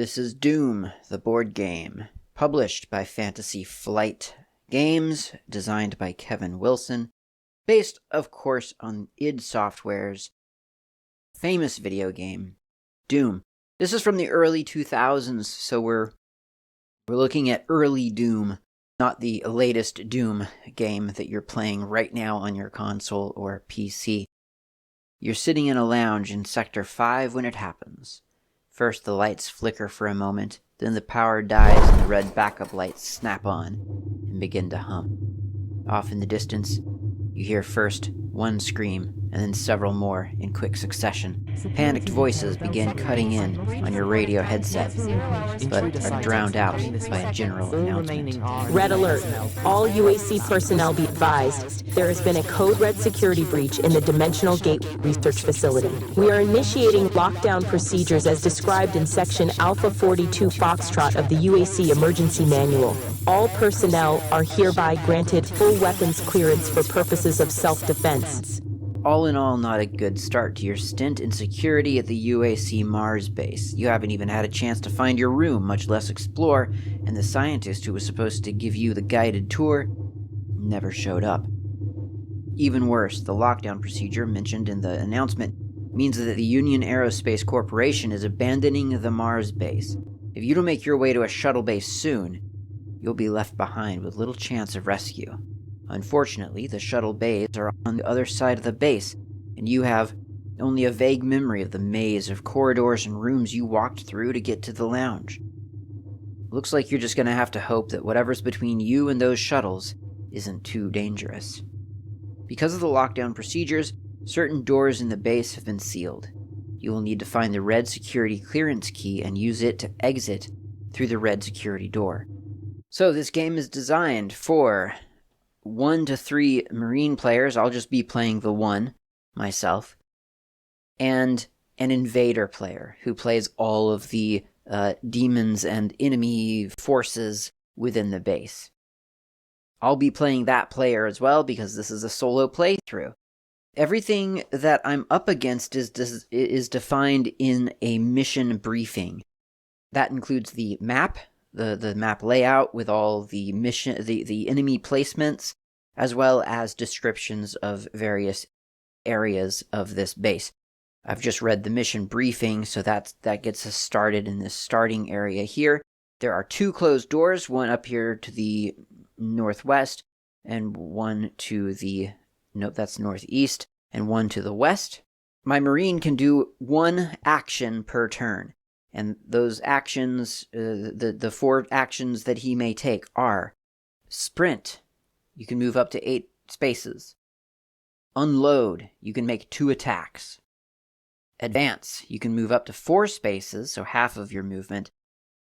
This is Doom, the board game, published by Fantasy Flight Games, designed by Kevin Wilson, based, of course, on id Software's famous video game, Doom. This is from the early 2000s, so we're looking at early Doom, not the latest Doom game that you're playing right now on your console or PC. You're sitting in a lounge in Sector 5 when it happens. First, the lights flicker for a moment, then the power dies and the red backup lights snap on and begin to hum. Off in the distance, you hear first one scream, and then several more in quick succession. Panicked voices begin cutting in on your radio headset, but are drowned out by a general announcement. Red alert. All UAC personnel be advised. There has been a code red security breach in the Dimensional Gate Research Facility. We are initiating lockdown procedures as described in Section Alpha 42 Foxtrot of the UAC Emergency Manual. All personnel are hereby granted full weapons clearance for purposes of self-defense. All in all, not a good start to your stint in security at the UAC Mars base. You haven't even had a chance to find your room, much less explore, and the scientist who was supposed to give you the guided tour never showed up. Even worse, the lockdown procedure mentioned in the announcement means that the Union Aerospace Corporation is abandoning the Mars base. If you don't make your way to a shuttle base soon, you'll be left behind with little chance of rescue. Unfortunately, the shuttle bays are on the other side of the base, and you have only a vague memory of the maze of corridors and rooms you walked through to get to the lounge. Looks like you're just going to have to hope that whatever's between you and those shuttles isn't too dangerous. Because of the lockdown procedures, certain doors in the base have been sealed. You will need to find the red security clearance key and use it to exit through the red security door. So this game is designed for 1 to 3 Marine players. I'll just be playing the one myself. And an Invader player who plays all of the demons and enemy forces within the base. I'll be playing that player as well because this is a solo playthrough. Everything that I'm up against is defined in a mission briefing. That includes the map, the map layout with all the mission, the enemy placements, as well as descriptions of various areas of this base. I've just read the mission briefing, so that gets us started in this starting area here. There are 2 closed doors, one up here to the northwest, and one to the, nope, that's northeast, and one to the west. My Marine can do 1 action per turn. And those actions, the 4 actions that he may take are sprint. You can move up to 8 spaces. Unload. You can make 2 attacks. Advance. You can move up to 4 spaces, so half of your movement,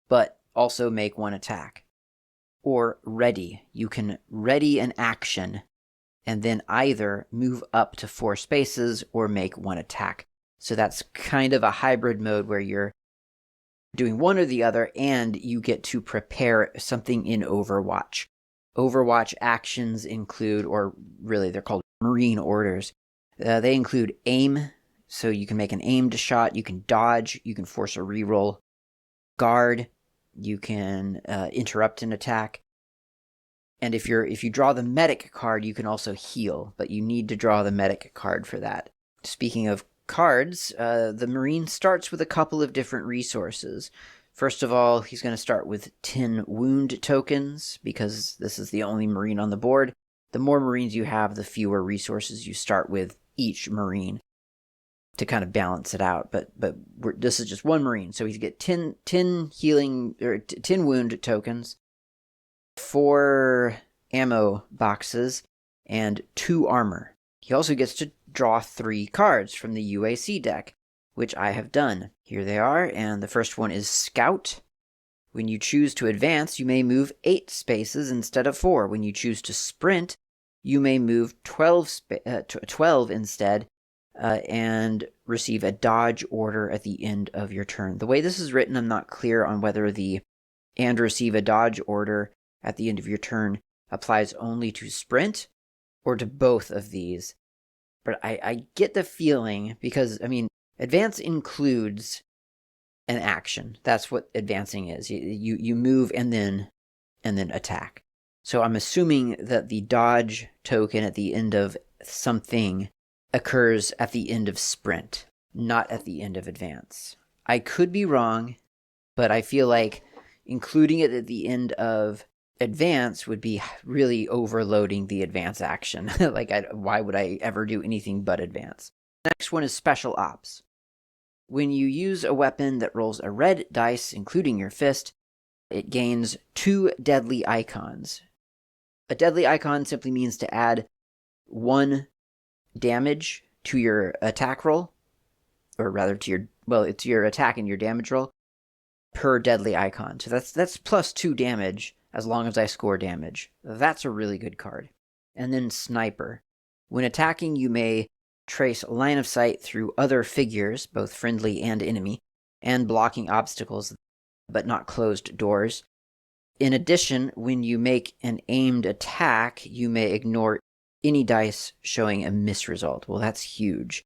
but also make 1 attack. Or ready. You can ready an action and then either move up to 4 spaces or make 1 attack. So that's kind of a hybrid mode where you're doing one or the other, and you get to prepare something in Overwatch. Overwatch actions include, or really they're called Marine orders. They include aim, so you can make an aimed shot, you can dodge, you can force a reroll. Guard, you can interrupt an attack. And if you draw the medic card, you can also heal, but you need to draw the medic card for that. Speaking of cards, the Marine starts with a couple of different resources. First of all, he's going to start with 10 wound tokens, because this is the only Marine on the board. The more Marines you have, the fewer resources you start with each Marine to kind of balance it out. But this is just one Marine, so he's get 10 healing or 10 wound tokens, 4 ammo boxes, and 2 armor. He also gets to draw 3 cards from the UAC deck, which I have done. Here they are, and the first one is Scout. When you choose to advance, you may move 8 spaces instead of 4. When you choose to sprint, you may move 12 instead, and receive a dodge order at the end of your turn. The way this is written, I'm not clear on whether the and receive a dodge order at the end of your turn applies only to sprint or to both of these. But I get the feeling, because, I mean, advance includes an action. That's what advancing is. You move and then attack. So I'm assuming that the dodge token at the end of something occurs at the end of sprint, not at the end of advance. I could be wrong, but I feel like including it at the end of advance would be really overloading the advance action. Why would I ever do anything but advance? Next one is special ops. When you use a weapon that rolls a red dice, including your fist, it gains 2 deadly icons. A deadly icon simply means to add 1 damage to your attack roll, or rather to it's your attack and your damage roll per deadly icon. So that's plus 2 damage as long as I score damage. That's a really good card. And then Sniper. When attacking, you may trace line of sight through other figures, both friendly and enemy, and blocking obstacles, but not closed doors. In addition, when you make an aimed attack, you may ignore any dice showing a miss result. Well, that's huge.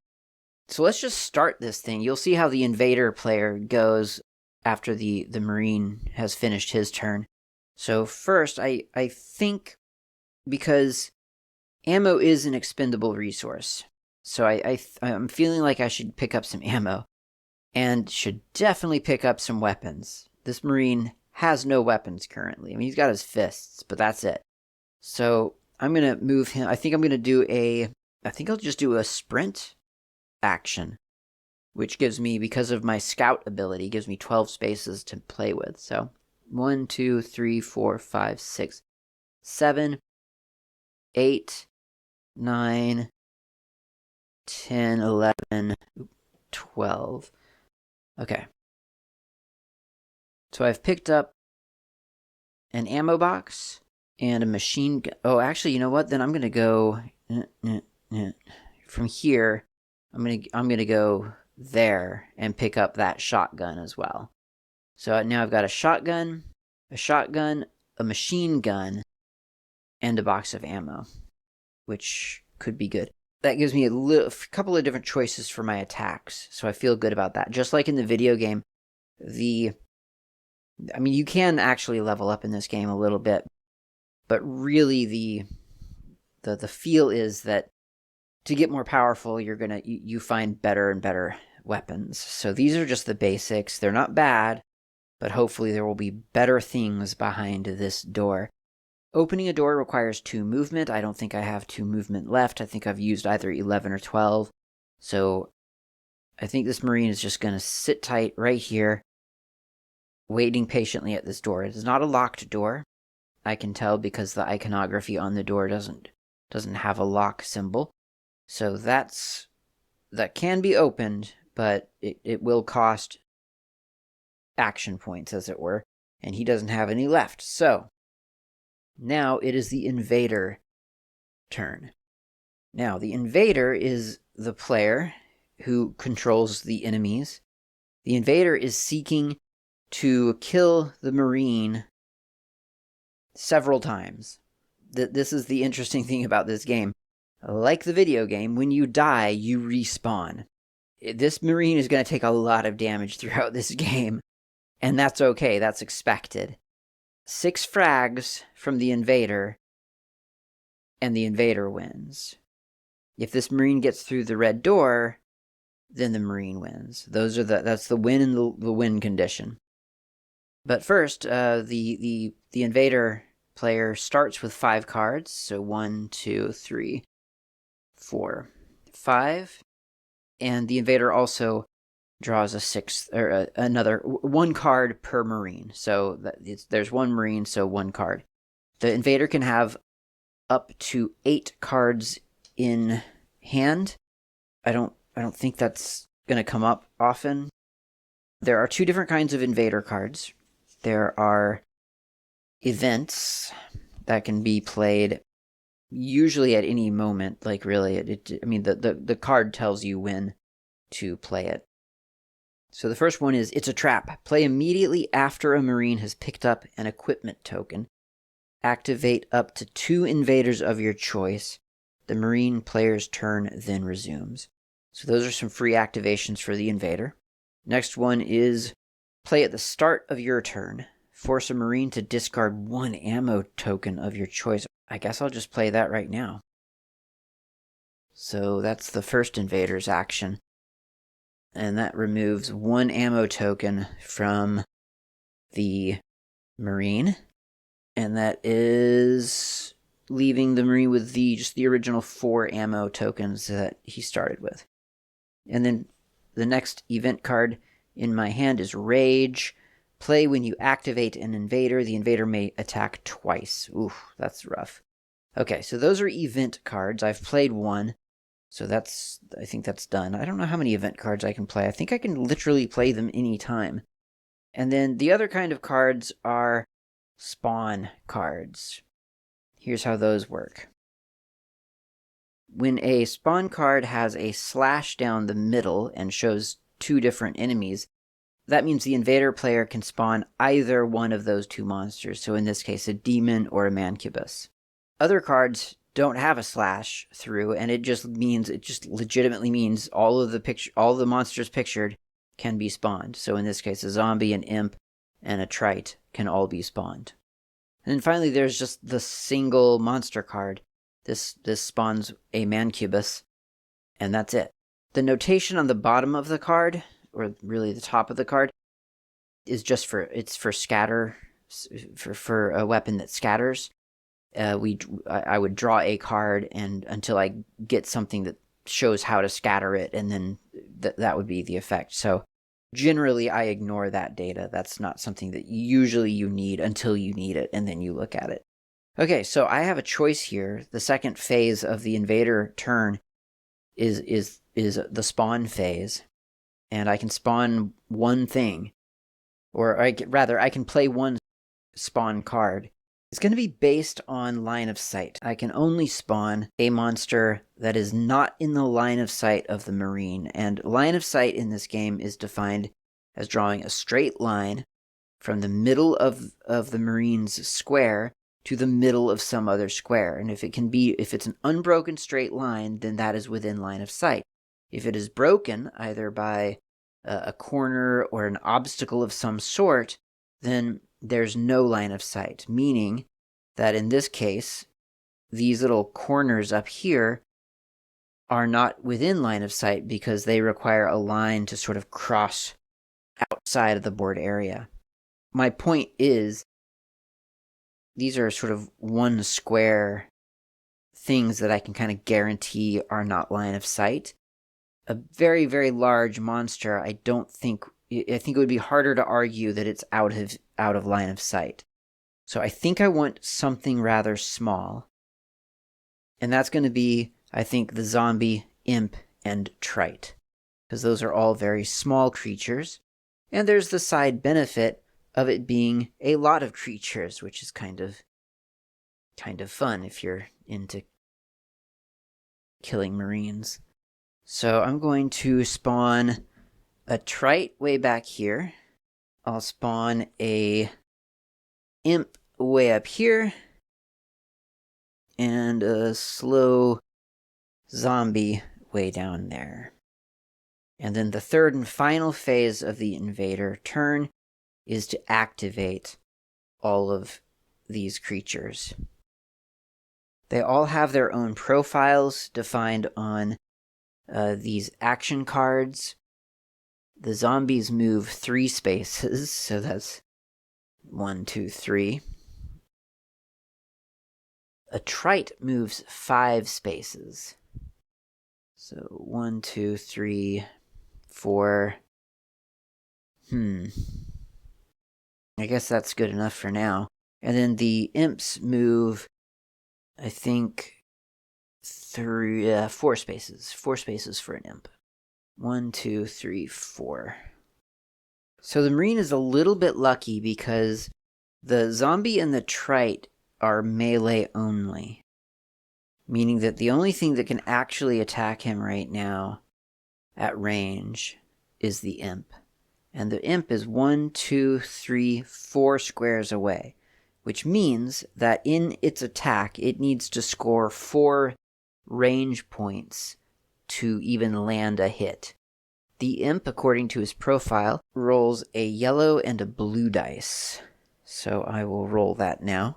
So let's just start this thing. You'll see how the Invader player goes after the Marine has finished his turn. So first, I think because ammo is an expendable resource, so I'm feeling like I should pick up some ammo and should definitely pick up some weapons. This Marine has no weapons currently. I mean, he's got his fists, but that's it. So I'm going to move him. I think I'll just do a sprint action, which gives me, because of my scout ability, gives me 12 spaces to play with. So 1, 2, 3, 4, 5, 6, 7, 8, 9, 10, 11, 12. Okay. So I've picked up an ammo box and a machine gun. Oh, actually, you know what? Then I'm going to go from here. I'm going to go there and pick up that shotgun as well. So now I've got a shotgun, a machine gun, and a box of ammo, which could be good. That gives me a couple of different choices for my attacks, so I feel good about that. Just like in the video game, you can actually level up in this game a little bit, but really the feel is that to get more powerful, you find better and better weapons. So these are just the basics. They're not bad, but hopefully there will be better things behind this door. Opening a door requires 2 movement. I don't think I have 2 movement left. I think I've used either 11 or 12. So I think this Marine is just going to sit tight right here, waiting patiently at this door. It is not a locked door. I can tell because the iconography on the door doesn't have a lock symbol. So that can be opened, but it will cost action points, as it were, and he doesn't have any left. So now it is the Invader turn. Now, the Invader is the player who controls the enemies. The Invader is seeking to kill the Marine several times. This is the interesting thing about this game. Like the video game, when you die, you respawn. This Marine is going to take a lot of damage throughout this game, and that's okay, that's expected. 6 frags from the Invader, and the Invader wins. If this Marine gets through the red door, then the Marine wins. That's the win in the win condition. But first, the Invader player starts with 5 cards, so 1, 2, 3, 4, 5, and the Invader also draws a 6th, or another 1 card per Marine. So there's 1 Marine, so 1 card. The Invader can have up to 8 cards in hand. I don't think that's going to come up often. There are 2 different kinds of Invader cards. There are events that can be played usually at any moment. Like really, the card tells you when to play it. So the first one is, it's a trap. Play immediately after a Marine has picked up an equipment token. Activate up to 2 invaders of your choice. The Marine player's turn then resumes. So those are some free activations for the Invader. Next one is play at the start of your turn. Force a Marine to discard 1 ammo token of your choice. I guess I'll just play that right now. So that's the first invader's action. And that removes 1 ammo token from the Marine. And that is leaving the Marine with just the original 4 ammo tokens that he started with. And then the next event card in my hand is Rage. Play when you activate an invader. The invader may attack twice. Ooh, that's rough. Okay, so those are event cards. I've played 1, so I think that's done. I don't know how many event cards I can play. I think I can literally play them anytime. And then the other kind of cards are spawn cards. Here's how those work. When a spawn card has a slash down the middle and shows 2 different enemies, that means the invader player can spawn either one of those 2 monsters, so in this case a demon or a mancubus. Other cards don't have a slash through, and it just legitimately means all of the monsters pictured can be spawned. So in this case a zombie, an imp, and a trite can all be spawned. And then finally there's just the single monster card. This spawns a mancubus, and that's it. The notation on the bottom of the card, or really the top of the card, is just for scatter, for a weapon that scatters. I would draw a card and until I get something that shows how to scatter it, and then that would be the effect. So generally I ignore that data. That's not something that usually you need until you need it, and then you look at it. Okay, so I have a choice here. The second phase of the invader turn is the spawn phase, and I can spawn 1 thing, or I can play 1 spawn card. It's going to be based on line of sight. I can only spawn a monster that is not in the line of sight of the Marine, and line of sight in this game is defined as drawing a straight line from the middle of the Marine's square to the middle of some other square. And if it's an unbroken straight line, then that is within line of sight. If it is broken, either by a corner or an obstacle of some sort, then there's no line of sight, meaning that in this case, these little corners up here are not within line of sight because they require a line to sort of cross outside of the board area. My point is, these are sort of 1 square things that I can kind of guarantee are not line of sight. A very, very large monster, I think it would be harder to argue that it's out of line of sight. So I think I want something rather small. And that's going to be, I think, the zombie, imp, and trite. Because those are all very small creatures. And there's the side benefit of it being a lot of creatures, which is kind of fun if you're into killing Marines. So I'm going to spawn a trite way back here. I'll spawn a imp way up here. And a slow zombie way down there. And then the third and final phase of the invader turn is to activate all of these creatures. They all have their own profiles defined on these action cards. The zombies move 3 spaces, so that's 1, 2, 3. A trite moves 5 spaces. So 1, 2, 3, 4. I guess that's good enough for now. And then the imps move, I think, 4 spaces. 4 spaces for an imp. 1, 2, 3, 4. So the Marine is a little bit lucky because the zombie and the trite are melee only. Meaning that the only thing that can actually attack him right now at range is the imp. And the imp is 1, 2, 3, 4 squares away. Which means that in its attack, it needs to score 4 range points to even land a hit. The imp, according to his profile, rolls a yellow and a blue dice. So I will roll that now.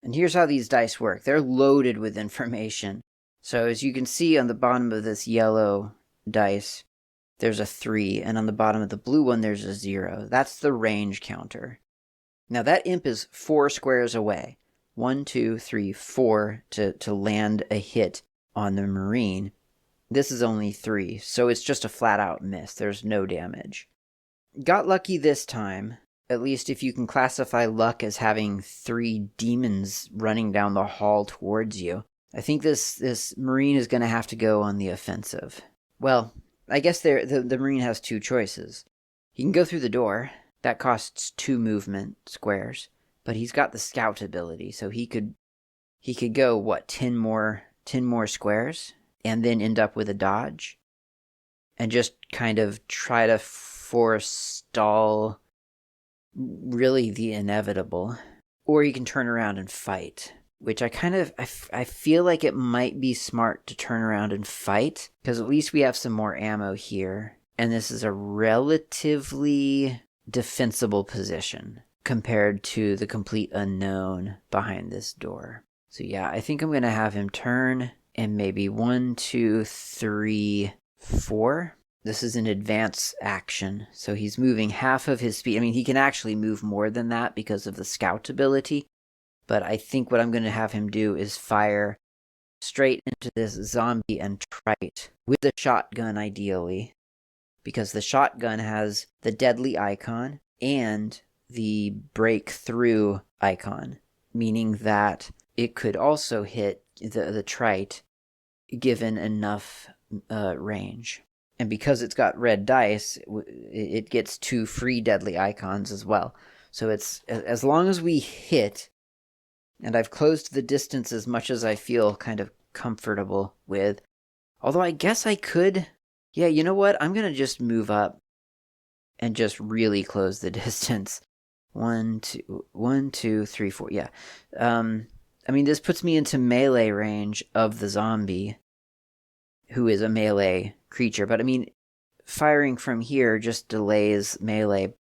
And here's how these dice work. They're loaded with information. So as you can see on the bottom of this yellow dice, there's a 3, and on the bottom of the blue one, there's a 0. That's the range counter. Now that imp is 4 squares away. 1, 2, 3, 4 to land a hit on the Marine. This is only 3, so it's just a flat-out miss. There's no damage. Got lucky this time, at least if you can classify luck as having 3 demons running down the hall towards you. I think this Marine is going to have to go on the offensive. Well, I guess the Marine has 2 choices. He can go through the door. That costs 2 movement squares. But he's got the scout ability, so he could go, what, 10 more squares? And then end up with a dodge? And just kind of try to forestall really the inevitable. Or he can turn around and fight. Which I feel like it might be smart to turn around and fight, because at least we have some more ammo here. And this is a relatively defensible position compared to the complete unknown behind this door. So yeah, I think I'm going to have him turn and maybe 1, 2, 3, 4. This is an advance action, so he's moving half of his speed. I mean, he can actually move more than that because of the scout ability. But I think what I'm going to have him do is fire straight into this zombie and trite with a shotgun, ideally. Because the shotgun has the deadly icon and the breakthrough icon. Meaning that it could also hit the trite given enough range. And because it's got red dice, it gets 2 free deadly icons as well. So it's as long as we hit... And I've closed the distance as much as I feel kind of comfortable with. Although I guess I could... Yeah, you know what? I'm going to just move up and just really close the distance. 1, 2, 3, 4. Yeah. I mean, this puts me into melee range of the zombie, who is a melee creature. But I mean, firing from here just delays melee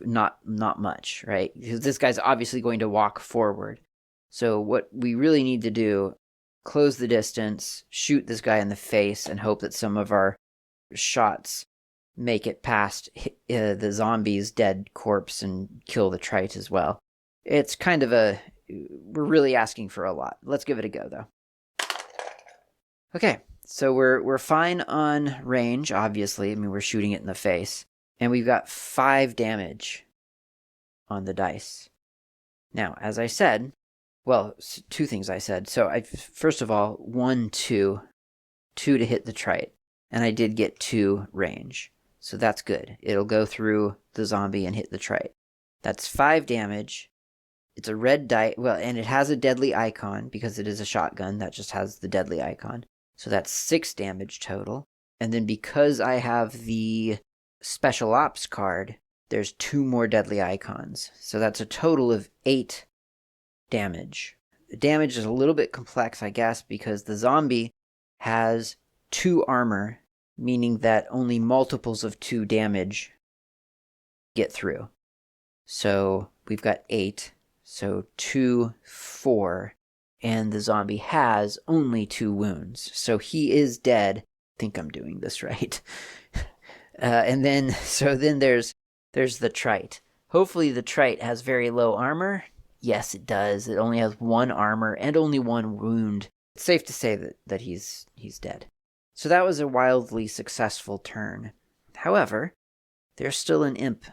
not much, right? Because this guy's obviously going to walk forward. So what we really need to do, close the distance, shoot this guy in the face, and hope that some of our shots make it past the zombie's dead corpse and kill the trite as well. It's kind of we're really asking for a lot. Let's give it a go, though. Okay, so we're fine on range, obviously. I mean, we're shooting it in the face. And we've got 5 damage on the dice. Now, as I said, well, 2 things I said. So first of all, 1, 2 to hit the trite. And I did get 2 range. So that's good. It'll go through the zombie and hit the trite. That's 5 damage. It's a red die. Well, and it has a deadly icon because it is a shotgun that just has the deadly icon. So that's 6 damage total. And then because I have the Special Ops card, there's 2 more deadly icons. So that's a total of 8 damage. The damage is a little bit complex, I guess, because the zombie has 2 armor, meaning that only multiples of 2 damage get through. So we've got 8, so 2, 4, and the zombie has only 2 wounds. So he is dead. I think I'm doing this right. And then there's the trite. Hopefully the trite has very low armor. Yes, it does. It only has 1 armor and only 1 wound. It's safe to say that he's dead. So that was a wildly successful turn. However, there's still an imp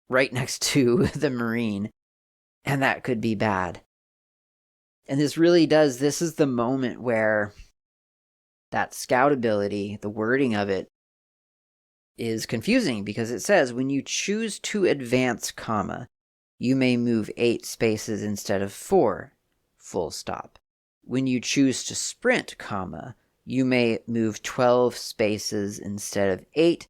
right next to the Marine, and that could be bad. And this is the moment where that scout ability, the wording of it, is confusing because it says when you choose to advance, you may move 8 spaces instead of 4, full stop. When you choose to sprint, you may move 12 spaces instead of 8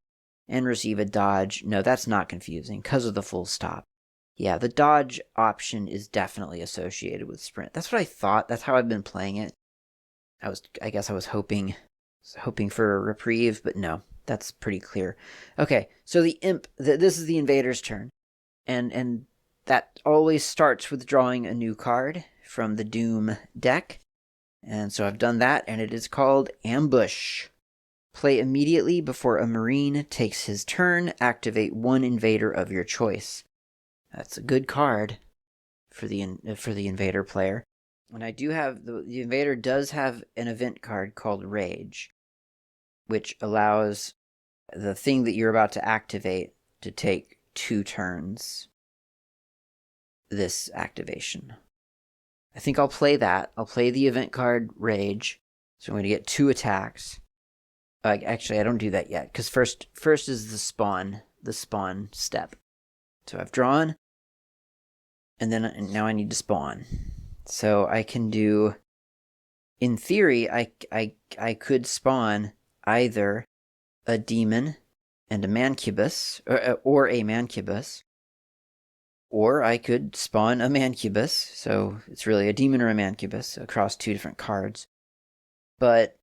and receive a dodge. No, that's not confusing because of the full stop. Yeah, the dodge option is definitely associated with sprint. That's what I thought. That's how I've been playing it. I guess I was hoping hoping for a reprieve, but no, that's pretty clear. Okay, so the imp, this is the invader's turn, and that always starts with drawing a new card from the Doom deck. And so I've done that, and it is called Ambush. Play immediately before a Marine takes his turn. Activate one invader of your choice. That's a good card for the invader player. And I do have, the invader does have an event card called Rage, which allows the thing that you're about to activate to take 2 turns. This activation. I think I'll play that. I'll play the event card Rage. So I'm going to get 2 attacks. Actually, I don't do that yet, because first is the spawn step. So I've drawn, and now I need to spawn. So I can do, in theory, I could spawn either a demon and a mancubus, or a mancubus, or I could spawn a mancubus. So it's really a demon or a mancubus across 2 different cards. But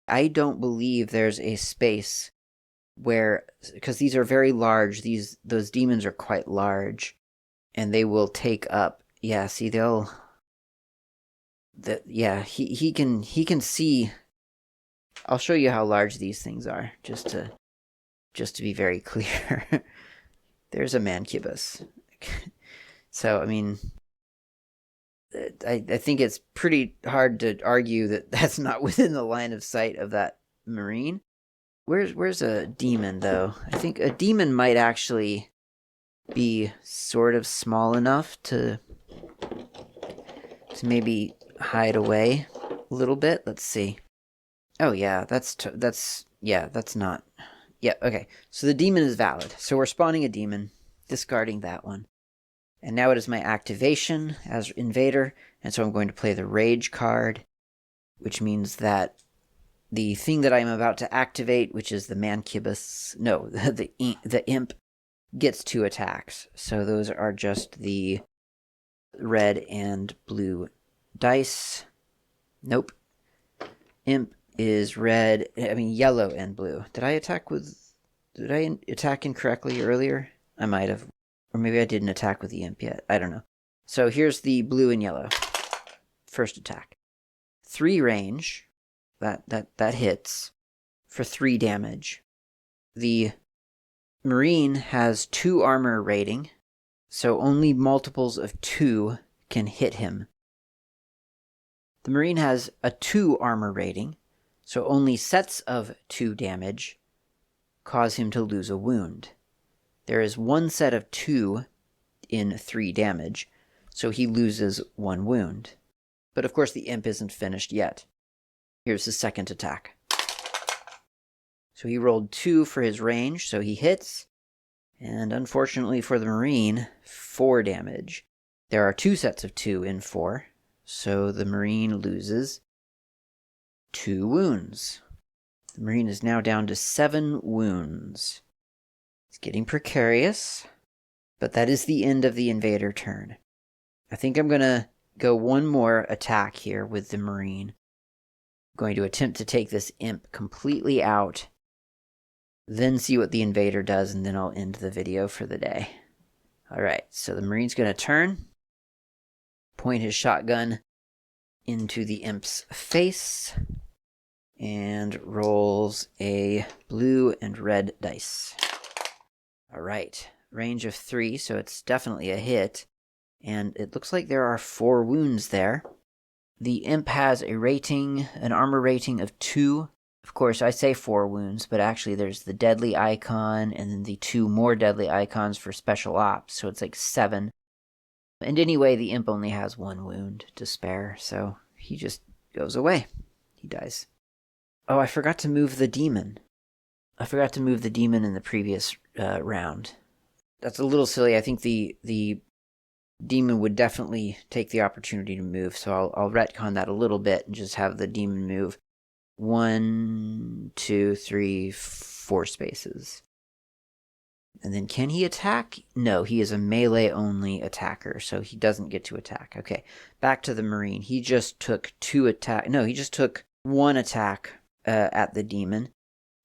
I don't believe there's a space where, because these are very large, those demons are quite large, and they will take up. Yeah, see, he can see. I'll show you how large these things are, just to be very clear. There's a mancubus. So I mean, I think it's pretty hard to argue that that's not within the line of sight of that Marine. Where's a demon, though? I think a demon might actually be sort of small enough to maybe hide away a little bit. Let's see. Oh yeah, that's not. Yeah, okay. So the demon is valid. So we're spawning a demon, discarding that one. And now it is my activation as invader, and so I'm going to play the Rage card, which means that the thing that I'm about to activate, which is the mancubus, no, the imp, gets 2 attacks. So those are just the red and blue dice. Nope. Imp is yellow and blue. Did I attack incorrectly earlier? I might have. Or maybe I didn't attack with the imp yet. I don't know. So here's the blue and yellow. First attack. 3 range. That hits for 3 damage. The Marine has 2 armor rating, so only multiples of 2 can hit him. The Marine has a 2 armor rating, so only sets of 2 damage cause him to lose a wound. There is 1 set of 2 in 3 damage, so he loses 1 wound. But of course the imp isn't finished yet. Here's his second attack. So he rolled 2 for his range, so he hits. And unfortunately for the Marine, 4 damage. There are 2 sets of 2 in 4, so the Marine loses 2 wounds. The Marine is now down to 7 wounds. It's getting precarious, but that is the end of the invader turn. I think I'm going to go 1 more attack here with the Marine. I'm going to attempt to take this imp completely out, then see what the invader does, and then I'll end the video for the day. Alright, so the Marine's going to turn, point his shotgun into the imp's face, and rolls a blue and red dice. Alright, range of 3, so it's definitely a hit. And it looks like there are 4 wounds there. The imp has an armor rating of 2. Of course, I say 4 wounds, but actually there's the deadly icon and then the 2 more deadly icons for special ops, so it's like 7. And anyway, the imp only has 1 wound to spare, so he just goes away. He dies. Oh, I forgot to move the demon. I forgot to move the demon in the previous round. That's a little silly. I think the demon would definitely take the opportunity to move, so I'll retcon that a little bit and just have the demon move 1, 2, 3, 4 spaces. And then can he attack? No, he is a melee-only attacker, so he doesn't get to attack. Okay, back to the Marine. He just took 2 attack. No, he just took 1 attack at the demon.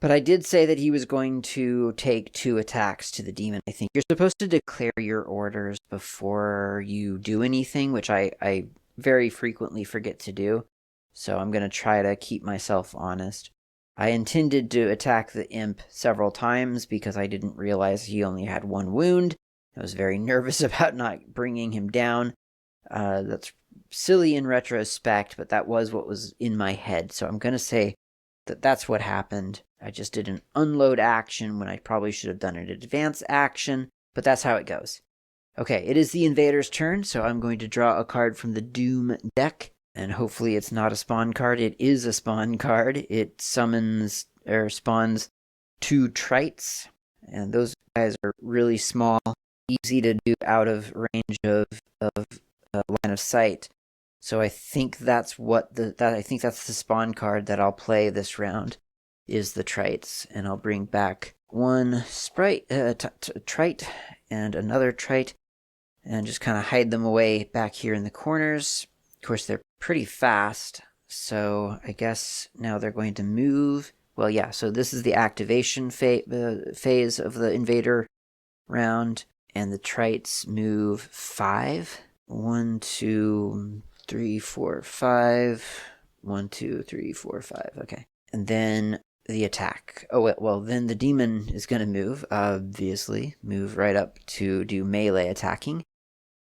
But I did say that he was going to take 2 attacks to the demon. I think you're supposed to declare your orders before you do anything, which I very frequently forget to do. So I'm going to try to keep myself honest. I intended to attack the imp several times because I didn't realize he only had 1 wound. I was very nervous about not bringing him down. That's silly in retrospect, but that was what was in my head. So I'm going to say that that's what happened. I just did an unload action when I probably should have done an advance action, but that's how it goes. Okay, it is the invader's turn, so I'm going to draw a card from the Doom deck, and hopefully it's not a spawn card. It is a spawn card. It summons, or spawns 2 trites, and those guys are really small, easy to do out of range of line of sight. So I think that's the spawn card that I'll play this round is the trites, and I'll bring back 1 trite and another trite, and just kind of hide them away back here in the corners. Of course, they're pretty fast, so I guess now they're going to move. Well, yeah, so this is the activation phase of the invader round, and the trites move 5. 1, 2, 3, 4, 5. 1, 2, 3, 4, 5. Okay. And then the attack. Oh, well, then the demon is going to move, obviously. Move right up to do melee attacking.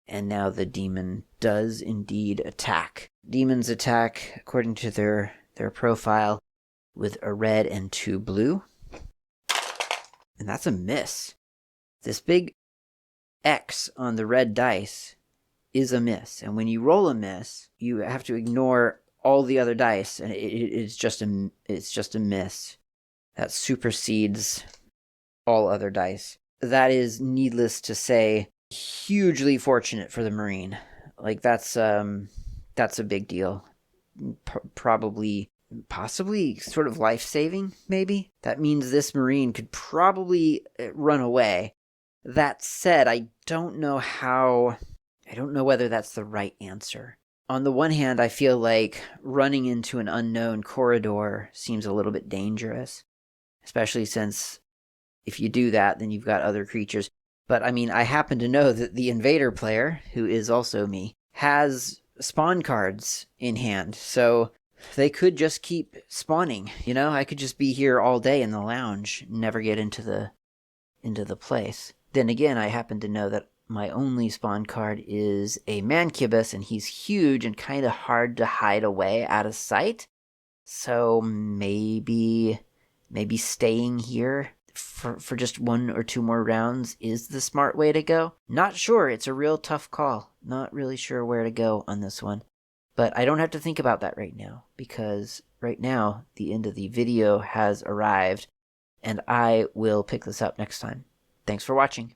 And now the demon does indeed attack. Demons attack, according to their profile, with a red and 2 blue. And that's a miss. This big X on the red dice is a miss. And when you roll a miss, you have to ignore all the other dice, and it's just a miss. That supersedes all other dice. That is, needless to say, hugely fortunate for the Marine. Like, that's a big deal. Possibly sort of life-saving, maybe? That means this Marine could probably run away. That said, I don't know whether that's the right answer. On the one hand, I feel like running into an unknown corridor seems a little bit dangerous, especially since if you do that, then you've got other creatures. But I mean, I happen to know that the invader player, who is also me, has spawn cards in hand, so they could just keep spawning. You know, I could just be here all day in the lounge, never get into the place. Then again, I happen to know that my only spawn card is a Mancubus, and he's huge and kind of hard to hide away out of sight. So maybe staying here for just 1 or 2 more rounds is the smart way to go. Not sure. It's a real tough call. Not really sure where to go on this one. But I don't have to think about that right now, because right now the end of the video has arrived, and I will pick this up next time. Thanks for watching.